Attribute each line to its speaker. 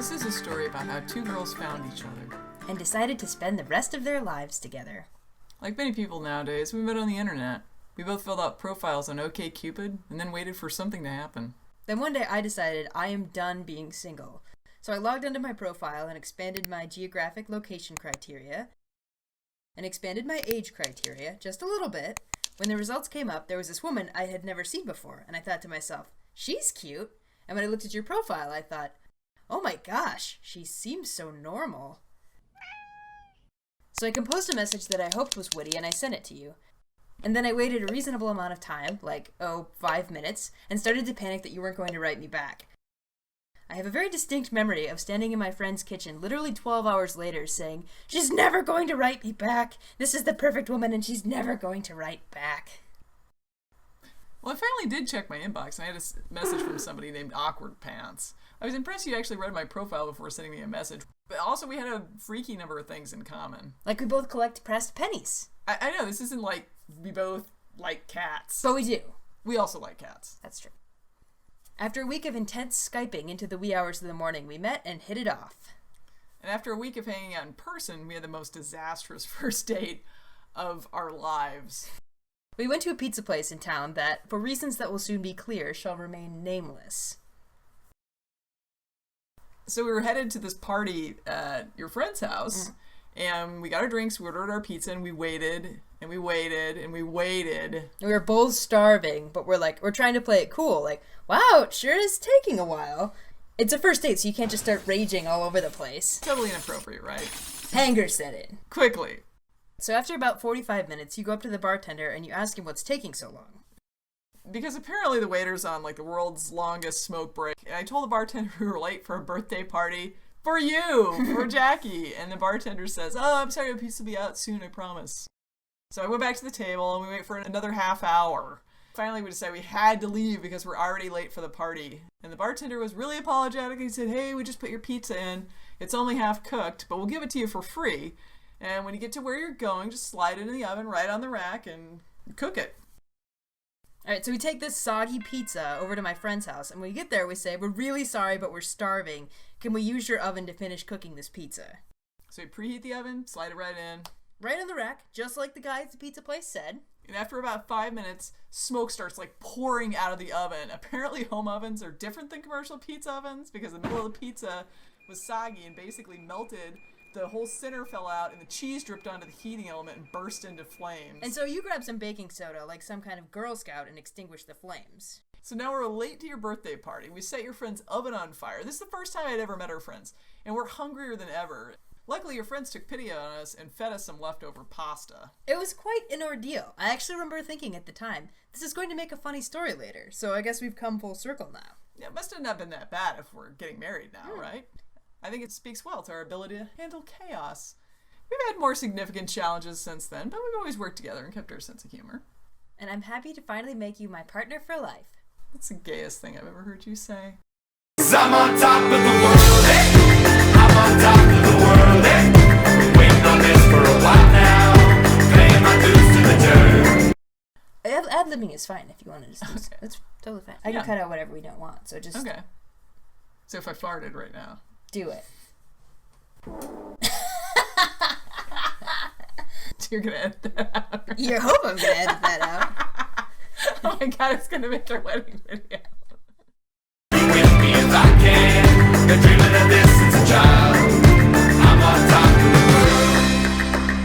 Speaker 1: This is a story about how two girls found each other
Speaker 2: and decided to spend the rest of their lives together.
Speaker 1: Like many people nowadays, we met on the internet. We both filled out profiles on OkCupid and then waited for something to happen.
Speaker 2: Then one day I decided I am done being single. So I logged into my profile and expanded my geographic location criteria and expanded my age criteria just a little bit. When the results came up, there was this woman I had never seen before, and I thought to myself, she's cute. And when I looked at your profile, I thought, oh my gosh, she seems so normal. So I composed a message that I hoped was witty and I sent it to you. And then I waited a reasonable amount of time, like, 5 minutes, and started to panic that you weren't going to write me back. I have a very distinct memory of standing in my friend's kitchen literally 12 hours later saying, she's never going to write me back. This is the perfect woman and she's never going to write back.
Speaker 1: Well, I finally did check my inbox, and I had a message from somebody named Awkward Pants. I was impressed you actually read my profile before sending me a message. But also, we had a freaky number of things in common.
Speaker 2: Like we both collect pressed pennies.
Speaker 1: I know, this isn't like we both like cats.
Speaker 2: But we do.
Speaker 1: We also like cats.
Speaker 2: That's true. After a week of intense Skyping into the wee hours of the morning, we met and hit it off.
Speaker 1: And after a week of hanging out in person, we had the most disastrous first date of our lives.
Speaker 2: We went to a pizza place in town that, for reasons that will soon be clear, shall remain nameless.
Speaker 1: So we were headed to this party at your friend's house, and we got our drinks, we ordered our pizza, and we waited, and we waited, and we waited.
Speaker 2: We were both starving, but we're trying to play it cool. Like, wow, it sure is taking a while. It's a first date, so you can't just start raging all over the place.
Speaker 1: Totally inappropriate, right?
Speaker 2: Anger set in.
Speaker 1: Quickly.
Speaker 2: So after about 45 minutes, you go up to the bartender and you ask him what's taking so long.
Speaker 1: Because apparently the waiter's on like the world's longest smoke break. And I told the bartender we were late for a birthday party for you, for Jackie. And the bartender says, oh, I'm sorry, the pizza will be out soon, I promise. So I went back to the table and we wait for another half hour. Finally, we decided we had to leave because we're already late for the party. And the bartender was really apologetic. He said, hey, we just put your pizza in. It's only half cooked, but we'll give it to you for free. And when you get to where you're going, just slide it in the oven right on the rack and cook it.
Speaker 2: Alright, so we take this soggy pizza over to my friend's house, and when we get there, we say, we're really sorry, but we're starving. Can we use your oven to finish cooking this pizza?
Speaker 1: So we preheat the oven, slide it right in.
Speaker 2: Right on the rack, just like the guy at the pizza place said.
Speaker 1: And after about 5 minutes, smoke starts like pouring out of the oven. Apparently home ovens are different than commercial pizza ovens because the middle of the pizza was soggy and basically melted. The whole center fell out and the cheese dripped onto the heating element and burst into flames.
Speaker 2: And so you grabbed some baking soda like some kind of Girl Scout and extinguished the flames.
Speaker 1: So now we're late to your birthday party. We set your friend's oven on fire. This is the first time I'd ever met her friends. And we're hungrier than ever. Luckily, your friends took pity on us and fed us some leftover pasta.
Speaker 2: It was quite an ordeal. I actually remember thinking at the time, this is going to make a funny story later. So I guess we've come full circle now.
Speaker 1: Yeah, it must have not been that bad if we're getting married now, right? I think it speaks well to our ability to handle chaos. We've had more significant challenges since then, but we've always worked together and kept our sense of humor.
Speaker 2: And I'm happy to finally make you my partner for life.
Speaker 1: That's the gayest thing I've ever heard you say.
Speaker 3: 'Cause I'm on top of the world, eh? I'm on top of the world, eh? Been waiting on this for a while now, paying my dues to the dirt.
Speaker 2: Ad-libbing is fine if you want to just do so. That's totally fine. I can cut out whatever we don't want, so just...
Speaker 1: Okay. So if I farted right now.
Speaker 2: Do it.
Speaker 1: You're gonna edit that out.
Speaker 2: You hope I'm gonna edit that out.
Speaker 1: Oh my god, it's gonna make our wedding video.
Speaker 3: With me if I can, the dream